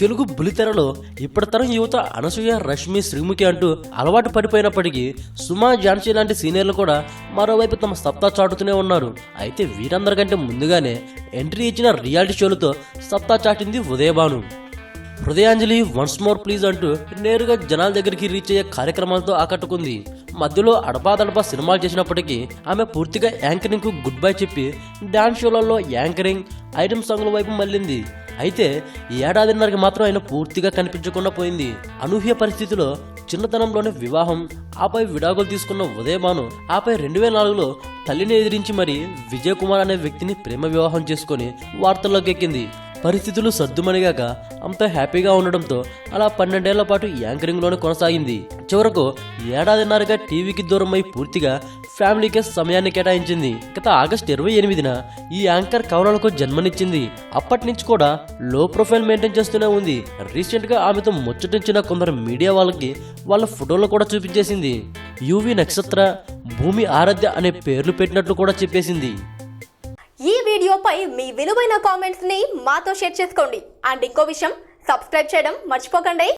తెలుగు బుల్లితెరలో ఇప్పటి తరం యువత అనసూయ, రష్మి, శ్రీముఖి అంటూ అలవాటు పడిపోయినప్పటికీ సుమా, ఝాన్సీ లాంటి సీనియర్లు కూడా మరోవైపు తమ సత్తా చాటుతూనే ఉన్నారు. అయితే వీరందరికంటే ముందుగానే ఎంట్రీ ఇచ్చిన రియాలిటీ షోలతో సత్తా చాటింది ఉదయభాను. హృదయాంజలి, వన్స్ మోర్ ప్లీజ్ అంటూ నేరుగా జనాల దగ్గరికి రీచ్ అయ్యే కార్యక్రమాలతో ఆకట్టుకుంది. మధ్యలో అడపాదడపా సినిమాలు చేసినప్పటికీ ఆమె పూర్తిగా యాంకరింగ్ కు గుడ్ బై చెప్పి డాన్స్ షోలలో యాంకరింగ్, ఐటమ్ సాంగ్ల వైపు మళ్ళింది. అయితే ఈ ఏడాదిన్నరకి మాత్రం ఆయన పూర్తిగా కనిపించకుండా పోయింది. అనూహ్య పరిస్థితిలో చిన్నతనంలోనే వివాహం, ఆపై విడాకులు తీసుకున్న ఉదయభాను ఆపై 2004లో తల్లిని ఎదిరించి మరి విజయ్ కుమార్ అనే వ్యక్తిని ప్రేమ వివాహం చేసుకుని వార్తల్లోకి ఎక్కింది. పరిస్థితులు సర్దుమణిగాక అంత హ్యాపీగా ఉండడంతో అలా 12 ఏళ్ల పాటు యాంకరింగ్లోనే కొనసాగింది. చివరకు ఏడాదిన్నరగా టీవీకి దూరమై పూర్తిగా ఫ్యామిలీకే సమయాన్ని కేటాయించింది. గత ఆగస్టు 28న ఈ యాంకర్ కవలలకు జన్మనిచ్చింది. అప్పటి నుంచి కూడా లో ప్రొఫైల్ మెయింటైన్ చేస్తూనే ఉంది. రీసెంట్ గా ఆమెతో ముచ్చటించిన కొందరు మీడియా వాళ్ళకి వాళ్ళ ఫోటోలు కూడా చూపించేసింది. యువి నక్షత్ర, భూమి ఆరాధ్య అనే పేర్లు పెట్టినట్లు కూడా చెప్పేసింది. ఈ వీడియోపై మీ విలువైన కామెంట్స్ ని మాతో షేర్ చేసుకోండి. అండ్ ఇంకో విషయం, సబ్స్క్రైబ్ చేయడం మర్చిపోకండి.